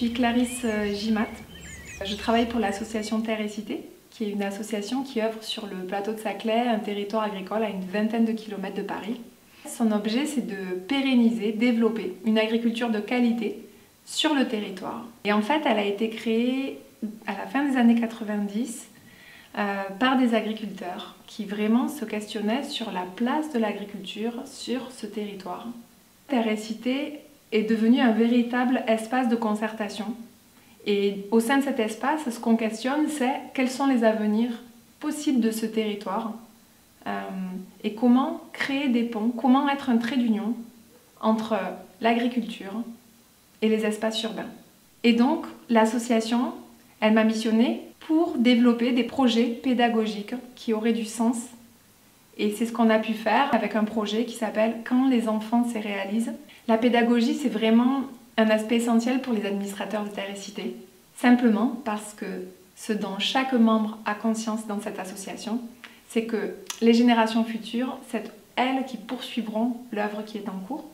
suis Clarisse Gimat. Je travaille pour l'association Terre et Cité, qui est une association qui œuvre sur le plateau de Saclay, un territoire agricole à une vingtaine de kilomètres de Paris. Son objet, c'est de pérenniser, développer une agriculture de qualité sur le territoire. Et en fait, elle a été créée à la fin des années 90 par des agriculteurs qui vraiment se questionnaient sur la place de l'agriculture sur ce territoire. Terre et Cité est devenu un véritable espace de concertation. Et au sein de cet espace, ce qu'on questionne, c'est quels sont les avenirs possibles de ce territoire et comment créer des ponts, comment être un trait d'union entre l'agriculture et les espaces urbains. Et donc, l'association, elle m'a missionnée pour développer des projets pédagogiques qui auraient du sens. Et c'est ce qu'on a pu faire avec un projet qui s'appelle « Quand les enfants se réalisent ». La pédagogie, c'est vraiment un aspect essentiel pour les administrateurs de Terre et Cité. Simplement parce que ce dont chaque membre a conscience dans cette association, c'est que les générations futures, c'est elles qui poursuivront l'œuvre qui est en cours.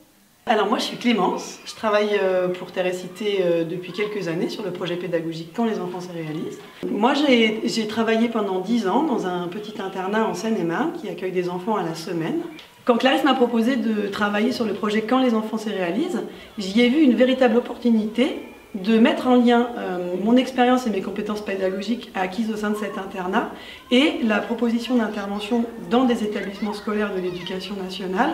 Alors moi je suis Clémence, je travaille pour Terre et Cité depuis quelques années sur le projet pédagogique Quand les enfants se réalisent. Moi j'ai travaillé pendant 10 ans dans un petit internat en Seine-et-Marne qui accueille des enfants à la semaine. Quand Clarisse m'a proposé de travailler sur le projet Quand les enfants se réalisent, j'y ai vu une véritable opportunité de mettre en lien mon expérience et mes compétences pédagogiques acquises au sein de cet internat et la proposition d'intervention dans des établissements scolaires de l'éducation nationale,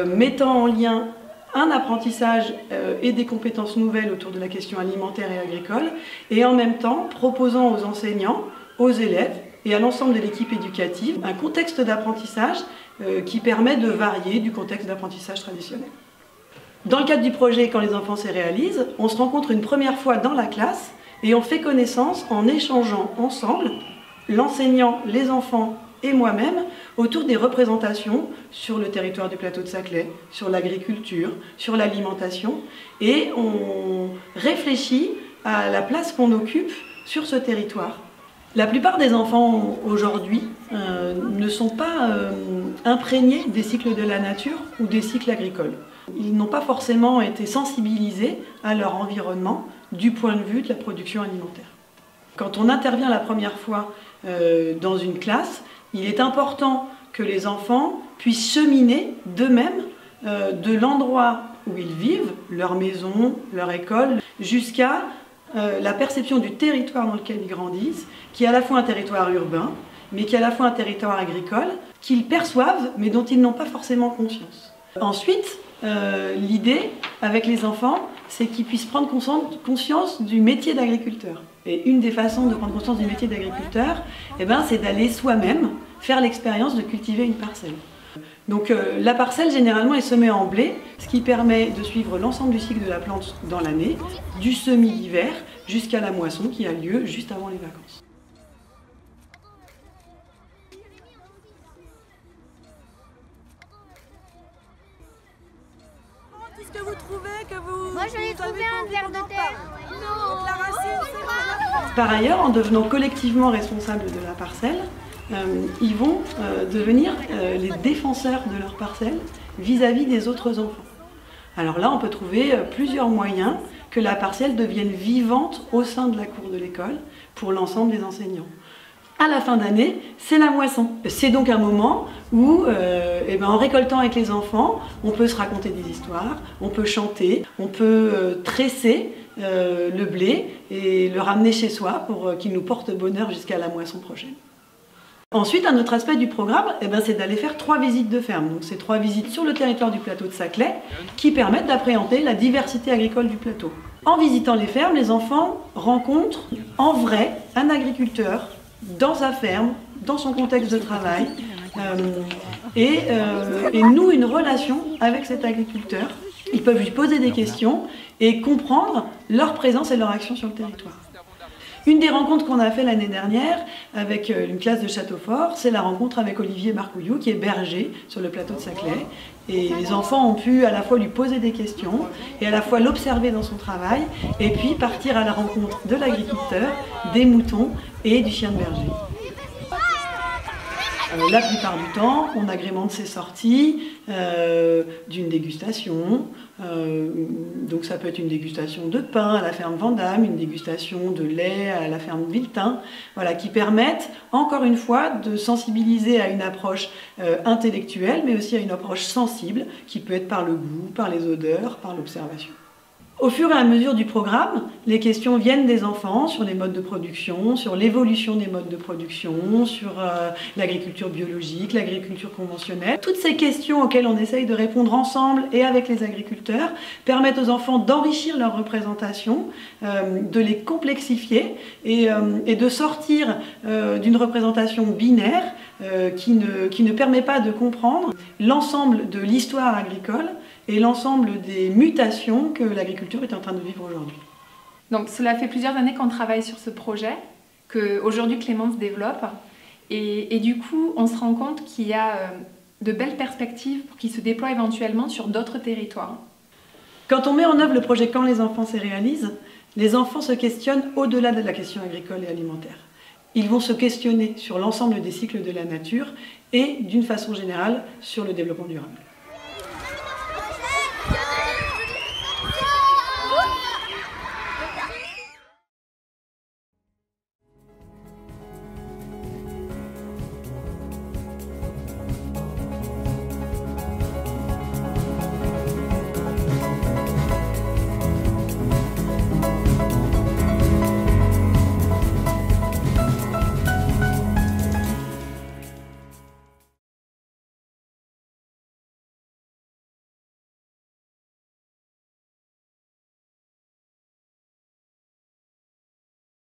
mettant en lien un apprentissage et des compétences nouvelles autour de la question alimentaire et agricole, et en même temps proposant aux enseignants, aux élèves et à l'ensemble de l'équipe éducative un contexte d'apprentissage qui permet de varier du contexte d'apprentissage traditionnel. Dans le cadre du projet Quand les enfants se réalisent, on se rencontre une première fois dans la classe et on fait connaissance en échangeant ensemble, l'enseignant, les enfants et moi-même, autour des représentations sur le territoire du plateau de Saclay, sur l'agriculture, sur l'alimentation, et on réfléchit à la place qu'on occupe sur ce territoire. La plupart des enfants aujourd'hui ne sont pas imprégnés des cycles de la nature ou des cycles agricoles. Ils n'ont pas forcément été sensibilisés à leur environnement du point de vue de la production alimentaire. Quand on intervient la première fois dans une classe, il est important que les enfants puissent cheminer d'eux-mêmes de l'endroit où ils vivent, leur maison, leur école, jusqu'à la perception du territoire dans lequel ils grandissent, qui est à la fois un territoire urbain, mais qui est à la fois un territoire agricole, qu'ils perçoivent, mais dont ils n'ont pas forcément conscience. Ensuite, l'idée avec les enfants, c'est qu'ils puissent prendre conscience du métier d'agriculteur. Et une des façons de prendre conscience du métier d'agriculteur, c'est d'aller soi-même faire l'expérience de cultiver une parcelle. Donc la parcelle généralement est semée en blé, ce qui permet de suivre l'ensemble du cycle de la plante dans l'année, du semis d'hiver jusqu'à la moisson qui a lieu juste avant les vacances. Qu'est-ce que vous trouvez que vous... Moi je l'ai trouvé un ver de terre. Non. Donc la racine, c'est... Par ailleurs, en devenant collectivement responsables de la parcelle, ils vont devenir les défenseurs de leur parcelle vis-à-vis des autres enfants. Alors là, on peut trouver plusieurs moyens que la parcelle devienne vivante au sein de la cour de l'école pour l'ensemble des enseignants. À la fin d'année, c'est la moisson. C'est donc un moment où, en récoltant avec les enfants, on peut se raconter des histoires, on peut chanter, on peut tresser le blé et le ramener chez soi pour qu'il nous porte bonheur jusqu'à la moisson prochaine. Ensuite, un autre aspect du programme, c'est d'aller faire 3 visites de ferme. Donc, c'est 3 visites sur le territoire du plateau de Saclay qui permettent d'appréhender la diversité agricole du plateau. En visitant les fermes, les enfants rencontrent en vrai un agriculteur dans sa ferme, dans son contexte de travail, et nouent une relation avec cet agriculteur. Ils peuvent lui poser des questions et comprendre leur présence et leur action sur le territoire. Une des rencontres qu'on a fait l'année dernière avec une classe de Châteaufort, c'est la rencontre avec Olivier Marcouillou, qui est berger sur le plateau de Saclay. Et les enfants ont pu à la fois lui poser des questions et à la fois l'observer dans son travail et puis partir à la rencontre de l'agriculteur, des moutons et du chien de berger. La plupart du temps, on agrémente ces sorties d'une dégustation. Donc ça peut être une dégustation de pain à la ferme Vandamme, une dégustation de lait à la ferme Viltin, voilà, qui permettent encore une fois de sensibiliser à une approche intellectuelle, mais aussi à une approche sensible, qui peut être par le goût, par les odeurs, par l'observation. Au fur et à mesure du programme, les questions viennent des enfants sur les modes de production, sur l'évolution des modes de production, sur l'agriculture biologique, l'agriculture conventionnelle. Toutes ces questions auxquelles on essaye de répondre ensemble et avec les agriculteurs permettent aux enfants d'enrichir leur représentation, de les complexifier et de sortir d'une représentation binaire qui ne permet pas de comprendre l'ensemble de l'histoire agricole et l'ensemble des mutations que l'agriculture est en train de vivre aujourd'hui. Donc cela fait plusieurs années qu'on travaille sur ce projet, qu'aujourd'hui Clémence développe, et du coup on se rend compte qu'il y a de belles perspectives qui se déploient éventuellement sur d'autres territoires. Quand on met en œuvre le projet Quand les enfants se réalisent, les enfants se questionnent au-delà de la question agricole et alimentaire. Ils vont se questionner sur l'ensemble des cycles de la nature et, d'une façon générale, sur le développement durable.